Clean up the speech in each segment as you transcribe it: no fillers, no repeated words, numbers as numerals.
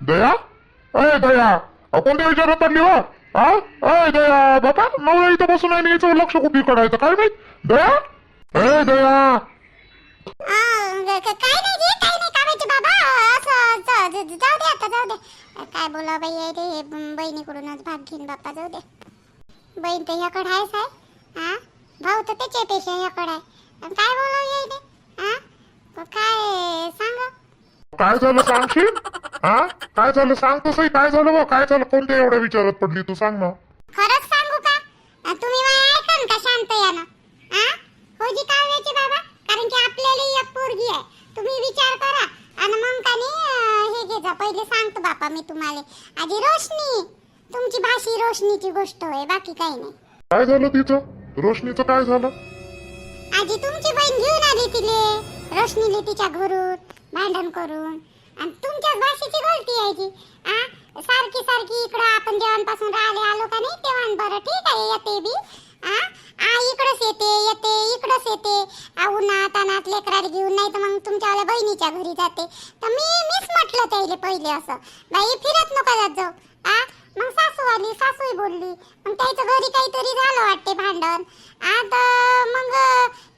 दया, अय दया, कोणत्या विचारात पडली हो? हा, अय दया बाबा, नवरा इथं बसून आहे, याचं लक्ष कुठे करायचं काय माहित? दया, अय दया. काय नाही जी, काय नाही का माहिती बाबा, असं जाऊ दे आता, जाऊ दे. काय बोला बाई रे, बहिणीकडूनच भाग घेईन बाप्पा, जाऊ दे. बहीण तर ह्याकडे आहेच आहे, हा भाऊ तर त्याच्यापेक्षा ह्याकडे आहे. काय बोलावं येईल हा, काय सांगा. काय झालं सांगशील? हा, काय झालं सांग तसंही. काय झालं बा, काय झालं? कोणत्या एवढ्या विचारात पडली तू, सांग ना. खरंच सांगू का? तुम्ही मला ऐकन का शांत यानं? हा, हो जी काव्याची बाबा, कारण की आपल्याला एक पोरगी आहे. तुम्ही विचार करा आणि मग का नाही हे घे जा. पहिले सांगतो बापा मी तुम्हाला. आधी रोशनी, तुमची भाषी रोशनीची गोष्ट होय, बाकी काही नाही. काय झालं तिचं? रोशनीचं काय झालं? आजी तुमची बहीण घेऊन आली तिले, रोशनीले तिच्या घरून भांडण करून. आणि तुमच्याच भाषेची गलती आहे जी. सारखी सारखी इकडं आपण जेवणपासून राहिले आलो का नाही तेव्हा बरं ठीक आहे येते बी. इकडंच येते येते इकडंच येते. उन्हात अनात लेकराला घेऊन, नाही तर मग तुमच्या बहिणीच्या घरी जाते. तर मीच म्हटलं त्याला पहिले असं, बाई फिरत नका जात जाऊ. मग सासू आली, सासूही बोलली. मग त्याच्या घरी काहीतरी झालं वाटते भांडण. आता मग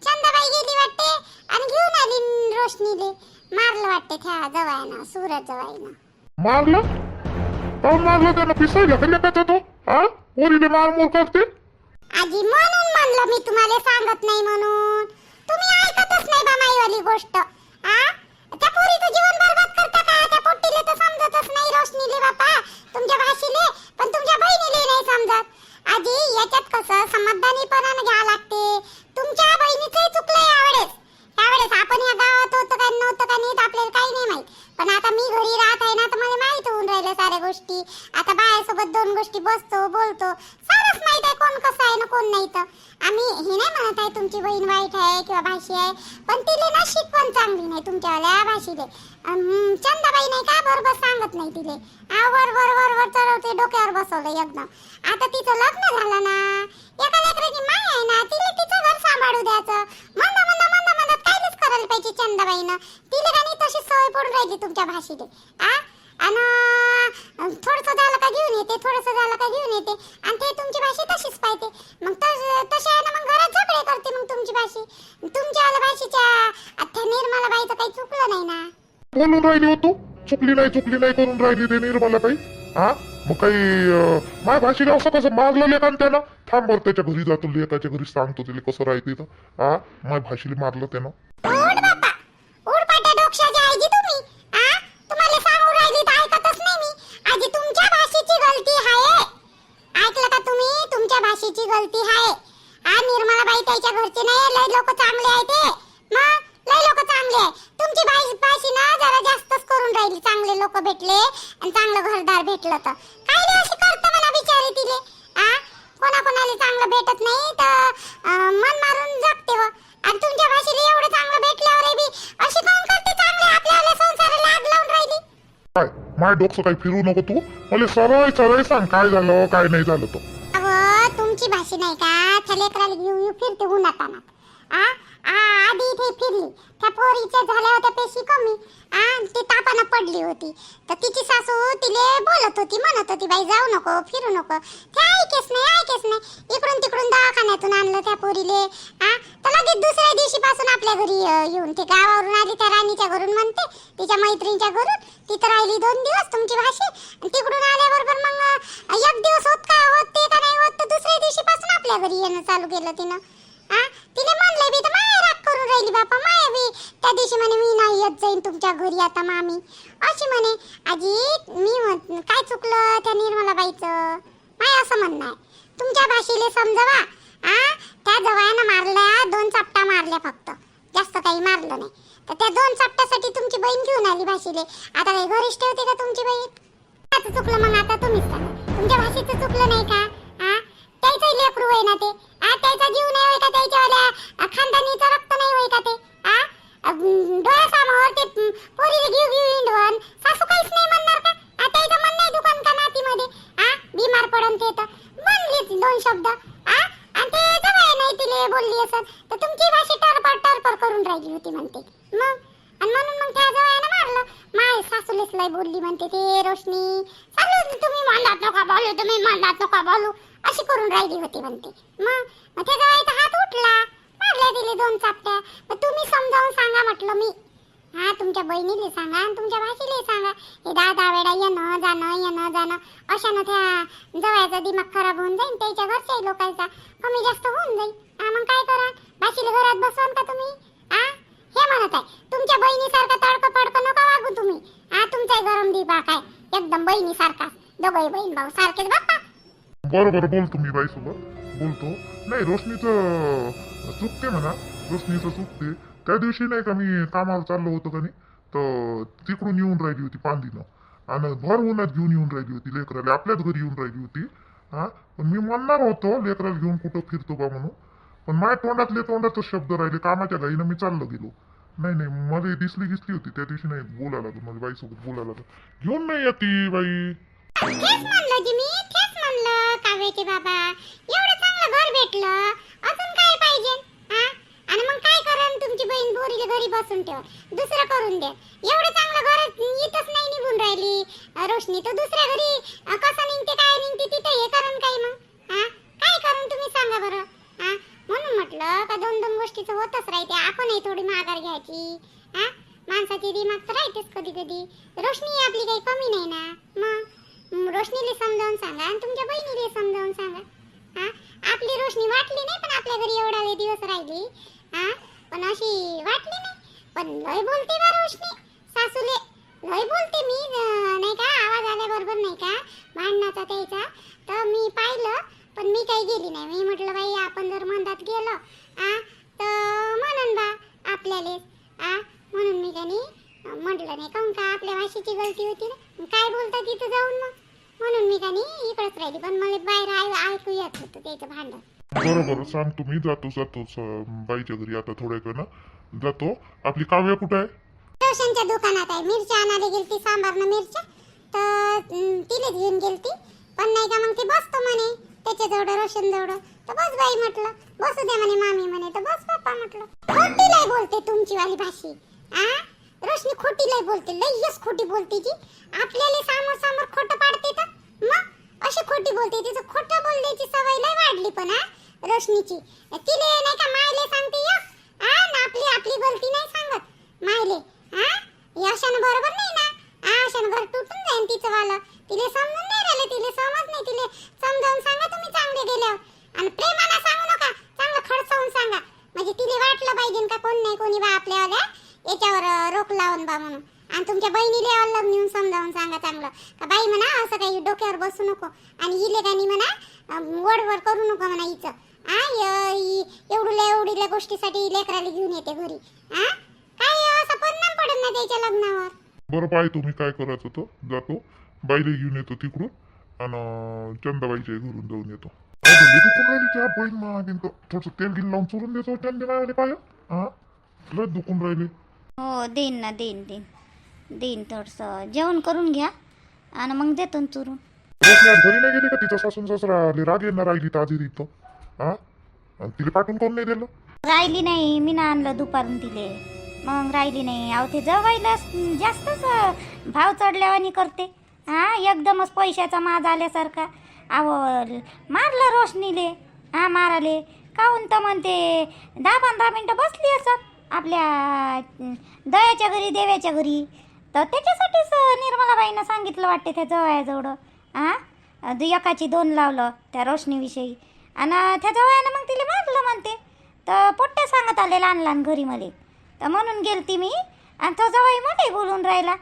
चंदाबाई गेली वाटते आणि घेऊन आली रोशनीले. मारलं वाटते त्या जवाईनं, सूरज जवाईनं. मारलं? काऊन मारलं त्यानं? पिसायला का लेकाचा तो? हा, पोरीले मारमोर करते. आजी म्हणून म्हणलं मी तुम्हाला, सांगत नाही म्हणून. तुम्ही ऐकतच नाही बा माईवाली गोष्ट. त्या पोरीचं जीवन बरबाद करता का? त्या पोट्टीले तर समजतच नाही, रोशनीले बापा, तुमच्या भाषीले. पण तुमच्या बहिणीले नाही समजत. आजी याच्यात कसं समजदारीपणाने घ्यावं लागते. तुमच्या बहिणीचंही चुकलंय यावेळेस. त्यावेळेस आपण या गावात होतं का नव्हतं का नाही आपल्याला काही नाही माहित. पण आता मी घरी राहत आहे ना, तर मला माहित होऊन राहिल्या साऱ्या गोष्टी. आता बायासोबत दोन गोष्टी बसतो बोलतो, सारंच माहित आहे कोण कसं आहे ना कोण नाही. तर आम्ही हे नाही म्हणत आहे तुमची बहीण वाईट आहे किंवा भाषी आहे, पण तिले ना शिकवण चांगली नाही तुमच्यावाल्या भाषीले. चंदाबाई नाही का बरोबर सांगत नाही तिले. वर वर वर वर चढवते, डोक्यावर बसवलं एकदम. आता तिचं लग्न झालं ना, एका लेकराची माय आहे ना, तिले तिचं घर सांभाळू द्यायचं. मंदा मंदा मंदा मंदा काहीच करायला पाहिजे चंदाबाईनं. तिले का नाही तशी सवय पडून राहिली तुमच्या भाषेले. आणि थोडंसं झालं का घेऊन येते, थोडंसं झालं का घेऊन येते. आणि ते तुमची भाषा तशीच पाहिजे. मग तशी आहे ना, मग घरात झगडे करते मग तुमची भाषी. तुमच्या भाषेच्या आता निर्मलाबाईचं काही चुकलं नाही ना. बोलून राहिली हो तू, चुकली नाही करून राहिली ते निर्मला ताई. हा, मग काही माझ्या भाषेला असं कसं मारलं लेकान त्यानं? थांब बरं, त्याच्या घरी जातो, लेकाच्या घरी सांगतो तिला कसं राहते. तर माझ्या भाषेला मारलं त्यानं. उठ बापा, उठ पाट्या डोक्याच्या आजी तुम्ही. तुम्हाला सांगू राहिली तर ऐकतच नाही मी. आजी तुमच्या भाषेची गलती आहे. ऐकलं का तुम्ही? तुमच्या भाषेची गलती आहे. निर्मलाबाई त्याच्या घरचे नाही, लय लोक चांगले आहे ते. मग लय लोक चांगले आहे. तुमची भाषी ना जरा जास्तच करून राहिली. चांगले लोक भेटले आणि चांगलं घरदार भेटलं तर काय रे अशी करता मला बिचारी तिले. कोणाकोणाला चांगलं भेटत नाही तर मन मारून जगते. व आणि तुमच्या भाषेला एवढं चांगलं भेटल्यावर बी अशी काऊन करते? चांगले आपल्या संसाराला आग लावून राहिली. काय माय डोकं काही फिरू नको तू. मला सरळ सरळ सांग काय झालं काय नाही झालं. तो तुमची भाषा नाही का, त्या लेकराला घेऊन फिरते उन्हात अनात. आधी इथे फिरली, त्या पोरीच्या झाल्या होत्या पेशी कमी. ती तापानं पडली होती. तर तिची सासू तिले बोलत होती, म्हणत होती बाई जाऊ नको, फिरू नको. ते ऐकेच नाही. इकडून तिकडून दवाखान्यातून आणलं त्या पोरीले. तर लगेच दुसऱ्या दिवशी पासून आपल्या घरी येऊन, ते गावावरून आली त्या राणीच्या घरून म्हणते, तिच्या मैत्रिणीच्या घरून. तिथं राहिली 2 दिवस तुमची भाषी. तिकडून आल्याबरोबर मग 1 दिवस होत का नाही होत, तर दुसऱ्या दिवशी पासून आपल्या घरी येणं चालू केलं तिनं. तिने म्हणलं बी तर माया राग करून राहिली बापा. माया बी त्या दिवशी म्हणे मी नाही येत जाईन तुमच्या घरी आता मामी, अशी म्हणे. आजी मी काय चुकलं त्या निर्मलाबाईचं? माया असं म्हणणं आहे. तुमच्या भाषेले समजवा. त्या जवायानं मारल्या, 2 चापटा मारल्या फक्त, जास्त काही मारलं नाही. तर त्या 2 चापट्यासाठी तुमची बहीण घेऊन आली भाषेले. आता काही घरीच ठेवते का तुमची बहीण? आता चुकलं मग आता तुम्हीच सांगा. तुमच्या भाषेचं चुकलं नाही का? त्याचं लेकरू आहे ना ते. त्याचा जीव नाही होय का? त्याच्यावाल्या खानदानीचं रक्त नाही होय का ते? डोळ्यासमोर ते पोरीला घेऊ इंडवन, सासू काहीच नाही म्हणणार का? त्याचं मन नाही दुकान का नातीमध्ये? बिमार पडन ते तर म्हणलीच 2 शब्द. आणि ते जवळ नाही तिले बोलली असत तर तुमची भाषा टरपर करून राहिली होती म्हणते. मग आणि म्हणून मग त्या जवळनं मारलं. माय सासूलेच लय बोलली म्हणते ते रोशनी चालू होती, तुम्ही मंदात नका बोलू, तुम्ही मंदात नका बोलू अशी करून राहिली होती म्हणते. मग त्याचा वाईचा हात उठला, मारल्या दिले 2 चापट्या. मग तुम्ही समजावून सांगा म्हटलं मी. हा तुमच्या बहिणीला सांगा आणि तुमच्या भाषेला सांगा, हे 10 वेळा येणं जाणं अशानं त्या जवळचा दिमाग खराब होऊन जाईल, त्याच्या घरच्या लोकांचा कमी जास्त होऊन जाईल. मग काय करा, भाषेला घरात बसवाल का तुम्ही? हे म्हणत आहे तुमच्या बहिणीसारखं तडकं पडकं नका वागू तुम्ही. तुमचा गरम दिपा काय एकदम बहिणीसारखा, दोघंही बहीण भाऊ सारखेच बाप्पा. बरोबर बोलतो मी बाईसोबत बोलतो. नाही रोशनीचं चुकते म्हणा, रोशनीचं चुकते. त्या दिवशी नाही का मी कामाला चाललो होतो का नाही, तर तिकडून येऊन राहिली होती पांदीनं आणि भर उन्हात घेऊन येऊन राहिली होती लेकराला, आपल्याच घरी येऊन राहिली होती. पण मी म्हणणार होतो लेकराला घेऊन कुठं फिरतो का म्हणून, पण माझ्या तोंडातच शब्द राहिले, कामाच्या घाईनं मी चाललो गेलो. नाही मला दिसली होती त्या दिवशी. नाही बोलायला लागलं माझ्या बाईसोबत, बोलायला लागलं. घेऊन नाही येते बाई. तेच म्हणलं जी मी, तेच म्हणलं काव्याचे बाबा, एवढं चांगलं घर भेटलं, अजून काय पाहिजे? आणि मग काय करण, तुमची बहीण बोरीला घरी बसून ठेव, दुसरं करून दे. एवढं चांगलं घर इथंच नाही निघून राहिली रोशनी, तर दुसऱ्या घरी कसं निघते, काय निघते तिथे हे करण काय मग? काय करण तुम्ही सांगा बरं? म्हणून म्हटलं का 2 गोष्टीचं होतच राहते, आपणही थोडी माघार घ्यायची. माणसाची दिमाग तर राहतेच कधी कधी. रोशनी आपली काही कमी नाही ना. मग रोशनीला समजावून सांगा आणि तुमच्या बहिणीला समजावून सांगा. आपली रोशनी वाटली नाही, पण आपल्या घरी एवढा वेळ दिवस राहिली, पण अशी वाटली नाही. पण लय बोलते बा रोशनी, सासूले लय बोलते. मी नाही का आवाज आल्याबरोबर नाही का भांडणाचा त्याचा, तर मी पाहिलं, पण मी काही गेली नाही. मी म्हटलं बाई आपण जर मंदात गेलो तर म्हणून बा आपल्याला म्हणून मी काही म्हटलं नाही. काहून का आपल्या भाषेची गलती होती ना, काय बोलता तिथं जाऊन मग, म्हणून मी काही इकडंच राहिली. पण मला बाहेर ऐकू येत होतं त्याचं भांडण. बरोबर सांगतो मी, जातो बाईच्या घरी आता थोड्या वेळानं जातो. आपली काव्य कुठं आहे? रोशनच्या दुकानात आहे, मिरच्या आणायला गेलती, सांबारनं मिरच्या, तर तिलेच घेऊन गेलती. पण नाही का मग ती बसतो म्हणे त्याच्याजवळ, रोशन जवळ. तर बस बाई म्हटलं, बसू दे म्हणे मामी म्हणे, तर बस पप्पा म्हटलं. खोटी लय बोलते तुमची वाली भाषी. रोशनी खोटी लय बोलते, लयच खोटी बोलते ती. आपल्याला समोर खोटं पाडते तर मग अशी खोटी बोलते. तिचं खोटं बोलण्याची सवय लय वाढली पण रोशनीची. तिले नाही का मायले सांगते आपली गलती नाही सांगत मायले. अशानं बरोबर नाही ना. अशानं घर तुटून जाईन तिचं वाला. तिले समजून नाही राहिले, तिले समज नाही. तिले समजावून सांगा तुम्ही चांगले गेल्यावर, आणि प्रेमानं सांगू नका, चांगलं खडसावून सांगा. म्हणजे तिले वाटलं पाहिजे का कोण नाही कोणी बा आपल्याला याच्यावर रोख लावून बा म्हणून. आणि तुमच्या बहिणीला अलग नेऊन समजावून सांगा चांगलं का बाई म्हणा असं काही डोक्यावर बसू नको, आणि इले गाणी म्हणा वडवड करू नको म्हणा हिचं. एवढील्या गोष्टीसाठी लेकराला घेऊन येते घरी. काय असा परिणाम पडेल ना त्याच्या लग्नावर. बरं पाहतो मी काय करायचं तो, जातो बाईला घेऊन येतो तिकडून आणि चंदाबाईच्या घरून जाऊन येतो. दुखून राहिली त्या बहीण मागेन तो, थोडंसं तेल गिल लावून चुरून देतो चंदे पाय. लय दुखून राहिले. हो देईन ना, देईन थोडंसं जेवण करून घ्या आणि मग देतो ना चुरून. रोशनी आज घरी नाही गेली का? तिचा सासून सासरा राग येणार राहिली ताजी तिथं. आणि तिला पाठवून कोण नाही दिलं? राहिली नाही, मी ना आणलं दुपारून तिले, मग राहिली नाही. अहो ते जवायला जास्तच भाव चढल्यावानी करते. एकदमच पैशाचा माज आल्यासारखा. अहो मारलं रोशनीले, माराले काहून तर म्हणते 10-15 मिनटं बसली असत आपल्या दयाच्या घरी, देव्याच्या घरी. तर त्याच्यासाठीच निर्मलाबाईनं सांगितलं वाटते त्या जवळजवळ. एकाची 2 लावलं त्या रोशनीविषयी, आणि त्या जवळनं मग तिला मारलं म्हणते. तर पोट्ट्या सांगत आले लहान घरी मला, तर म्हणून गेलती मी. आणि तो जवळ मोठे बोलून राहिला,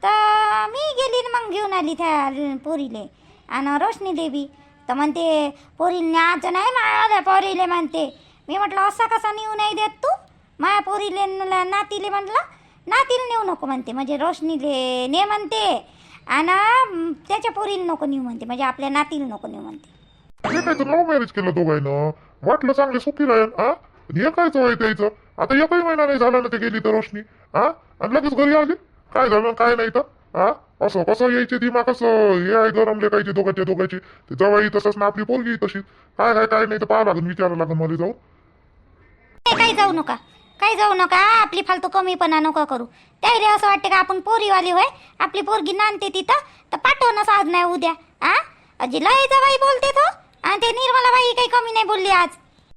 तर मी गेली मग घेऊन आली त्या पोरीले आणि रोशनी देवी. तर म्हणते पोरीने आज नाही माझ्या पोरीले म्हणते. मी म्हटलं असा कसा नेऊ नाही देत तू माझ्या पोरीले, नातीले म्हटलं नातीला नेऊ नको म्हणते, म्हणजे रोशनीले ने म्हणते, आणि त्याच्या पोरीला नको नेऊ म्हणते, म्हणजे आपल्या नातीला नको नेऊ म्हणते. हे काय तर लव्ह मॅरेज केलं दोघांनं, वाटलं चांगले सुखी राहील. हे काय चवय त्याचं? आता एकही महिना नाही झाला ना ते गेली तर रोशनी. आणि लगेच घरी आली. काय झालं काय नाही तर असं कसं यायचे दिमाग, कसं हे आहे गरमले कायचे दोघांचे. ते जवाई तसंच ना आपली पोरगी तशीच. काय नाही तर पाहा लागेल, विचारावं लागेल मला जाऊन. काही जाऊ नका, काही जाऊ नका, आपली फालतू कमीपणा नका करू. त्याला असं वाटतं का आपण पोरीवाली होय, आपली पोरगी नांदते तिथं तर पाठवणं साध नाही उद्या. अजी लय जवाई बोलते तो, आणि ते निर्मलाबाई काही कमी नाही बोलली आज.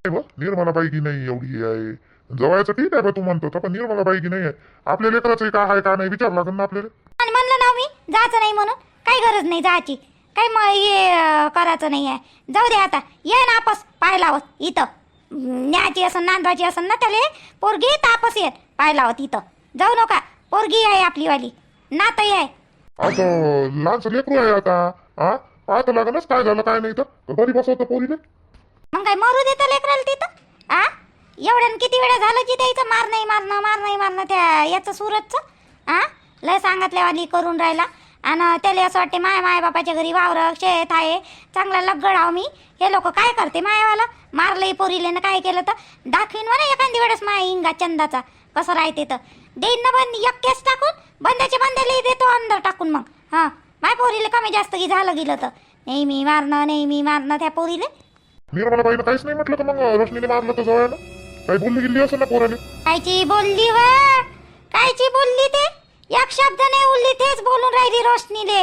निर्मला बाई की नाही एवढी आहे, जवळचं ठीक आहे बा तू म्हणतो, पण निर्मला बाई की नाही आहे. आपल्या लेकराचं काय आहे का नाही विचार लागेल ना आपल्याला. आणि म्हणलं ना मी जायचं नाही म्हणून, काही गरज नाही जायची, काही हे करायचं नाही आहे. जाऊ दे आता, ये ना आपस पाय लावत इथं. न्याची असं नांदवाची असं ना त्याला पोरगी तापस येत पाय लावत इथं. जाऊ नका, पोरगी आहे आपलीवाली, नातही आहे. आता लहानचं लेकरू आहे आता. पाहतं लागेलच काय झालं काय नाही तर घरी बसवतं पोरीने. मग काय मरू देतं लेकराला तिथं. एवढ्यानं किती वेळा झालं की द्यायचं मार नाही मारणं त्या याचं सुरतचं. लय सांगितल्यावाली करून राहिला, आणि त्याला असं वाटते माय बापाच्या घरी वावर शेत आहे चांगला लगडाव मी. हे लोक काय करते मायावाला मारलंय पोरीले ना काय केलं तर दाखवीन म्हणा एखादी वेळेस माय इंगा चंदाचा कसं राहते तर देईन ना. बंद एक केस टाकून बंद्याच्या बंद्याला देतो अंदर टाकून. मग माय पोरीले कमी जास्त की झालं गेलं तर नेहमी मारणं त्या पोरीले. निर्मला बाईनं काहीच नाही म्हटलं तर मग रोशनीने मारलं तर जवळ काही बोलली गेली असं ना पोराने. कायची बोलली व कायची बोलली ते एक शब्द नाही बोलली, तेच बोलून राहिली रोशनीले.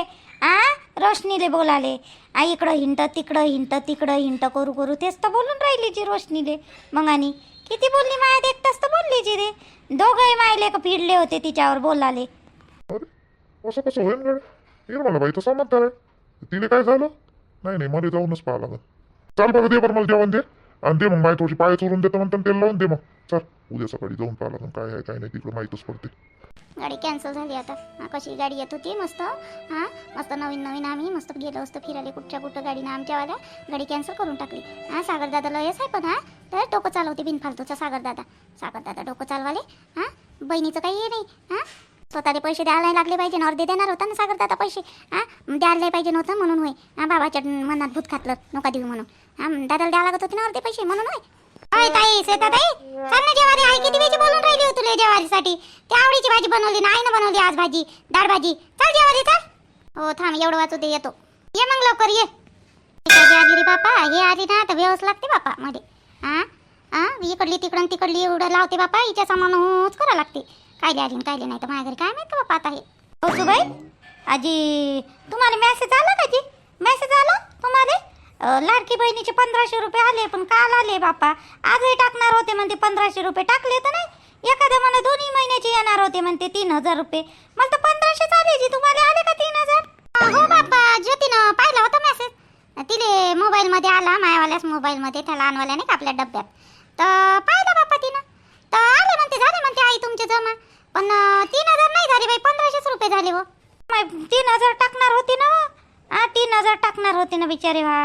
रोशनीले बोलाले इकडं हिंट तिकडं हिंट करू तेच तर बोलून राहिली जी रोशनीले. मग आणि किती बोलली माया देखताच तर बोलली जी रे. दोघंही मायले का फिरले होते तिच्यावर बोलाले. अरे असं कसं होईल गड्या, निर्मला बाई तर समजदार आहे. तिने काय झालं नाही मला जाऊनच पाहा लागल. चाल बरं दे बरं मला जेवण दे, आणि दे मग माय थोडी पाय चोरून देतो म्हणतात तेल लावून दे. मग चल उद्या सकाळी जाऊन पाहा लागल काय आहे काय नाही तिकडं माहीतच पडते. गाडी कॅन्सल झाली आता. कशी गाडी येत होती मस्त. मस्त नवीन आम्ही मस्त गेलो असतो फिरायला कुठं गाडीनं आमच्यावाल्या गाडी कॅन्सल करून टाकली. सागर दादाला येस आहे पण तर डोकं चालवते बिनफालतूचा सागर दादा डोकं चालवाले. बहिणीचं काही हे नाही. स्वतःला पैसे द्यायला नाही लागले पाहिजे ना, अर्धे देणार होता ना सागर दादा पैसे. द्यायला नाही पाहिजे नव्हतं म्हणून होय. बाबाच्या मनात भूत खातलं नका देऊ म्हणून. दादाला द्यायला लागत होते ना अर्धे पैसे म्हणून होय. अय ताई श्वेताताई सांग ना, जेवारी आई किती वेळची बोलून राहिली हो तुला जेवारीसाठी. त्या आवडीची भाजी बनवली ना आईनं बनवली आज भाजी डाळ भाजी. चल जेवारी चल. हो थांब एवढं वाचू दे येतो. ये मग लवकर ये. आली रे बापा, हे आली ना तर व्यवस्थ लागते बापा मध्ये. इकडली तिकडली एवढं लावते बापा, हिच्या सामानच करा लागते. कायले आली कायले नाही तर माझ्या घरी काय माहित बापा आता हे. हो सुबाई आजी तुम्हाला मेसेज आला का जी? मेसेज आला तुम्हाला? लाडकी बहिणीचे 1500 रुपये आले, पण काल आले बापा. आजही टाकणार होते म्हणते 1500 रुपये, टाकले तर नाही. एखाद्या मला 2 महिन्याचे येणार होते म्हणते 3000 रुपये. मला तर 1500 आले जी. तुम्हाला आले का 3000? हो बापा, ज्योतीनं पाहिला होता मेसेज. तिले मोबाईलमध्ये आला, मायावाल्याच मोबाईलमध्ये, त्या लहानवाल्याने का आपल्या डब्यात. तर पाहिलं बापा तिनं तर आले म्हणते, झाले म्हणते आई तुमचे जमा. पण 3000 नाही झाले बाई, 1500 रुपये झाले. हो 3000 टाकणार होती ना. 3000 टाकणार होते ना बिचारे वा.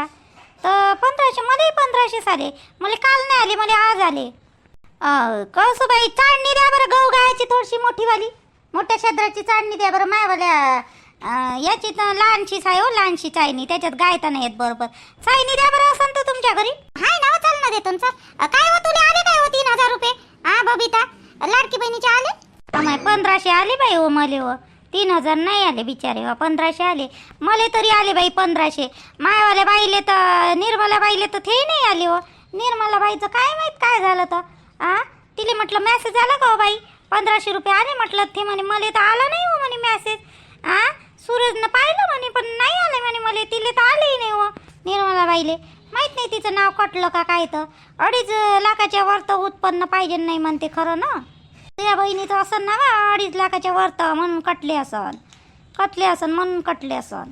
तर 1500 मलाही 1500 आले. मला काल नाही आले, मला आज आले. कसं बाई चाळणी द्या बरं, गहू गायची थोडीशी मोठीवाली, मोठ्या शद्राची चाळणी द्या बरं. मायवाल्या याची तर लहानशीच आहे हो, लहानशी चाळणी, त्याच्यात गायता नाही येत बरोबर. चाळणी द्या बरं असं तर तुमच्या घरी. हाय ना, चाल ना देतो चल. काय हो तुला आले काय हो 3000 रुपये? बबिता लाडकी बहिणीचे आले? 1500 आले बाई हो मले. हो 3000 नाही आले बिचारे हो, 1500 आले मले. तरी आले बाई 1500. मायावाल्या बाईले तर निर्मला बाईले तर ते नाही आले हो. निर्मला बाईचं काय माहित काय झालं तर. तिले म्हटलं मेसेज आला का हो बाई? 1500 रुपये आले म्हटलं. ते म्हणे मले तर आला नाही हो म्हणे मेसेज. सूरजनं पाहिलं म्हणे पण नाही आले म्हणे मले. तिले तर आलेही नाही हो निर्मला बाईले. माहित नाही तिचं नाव कटलं का काय. तर 2.5 लाखाच्या वर तर उत्पन्न पाहिजे नाही म्हणते. खरं ना तुझ्या बहिणीचं असं ना 2.5 लाखाच्या वर तर म्हणून कटले असन म्हणून कटले असन.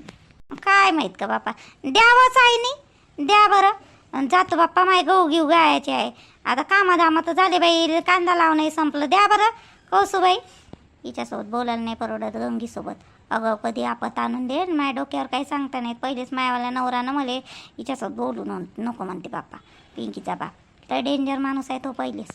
काय माहीत का बापा. द्यावंच आहे नाही, द्या बरं. जातो बाप्पा माय गहू घेऊ गायचे आहे आता. कामाधामा तर झाले बाई, कांदा लावणं संपलं. द्या बरं कौसूबाई. हिच्यासोबत बोलायला नाही परवडत गंगीसोबत. अगं कधी आपत आणून दे, माझ्या डोक्यावर काही सांगता नाहीत. पहिलेच मायावाला नवरानं मला हिच्यासोबत बोलू नको म्हणते बाप्पा. पिंकीचा बाप लय डेंजर माणूस आहे तो पहिलेच.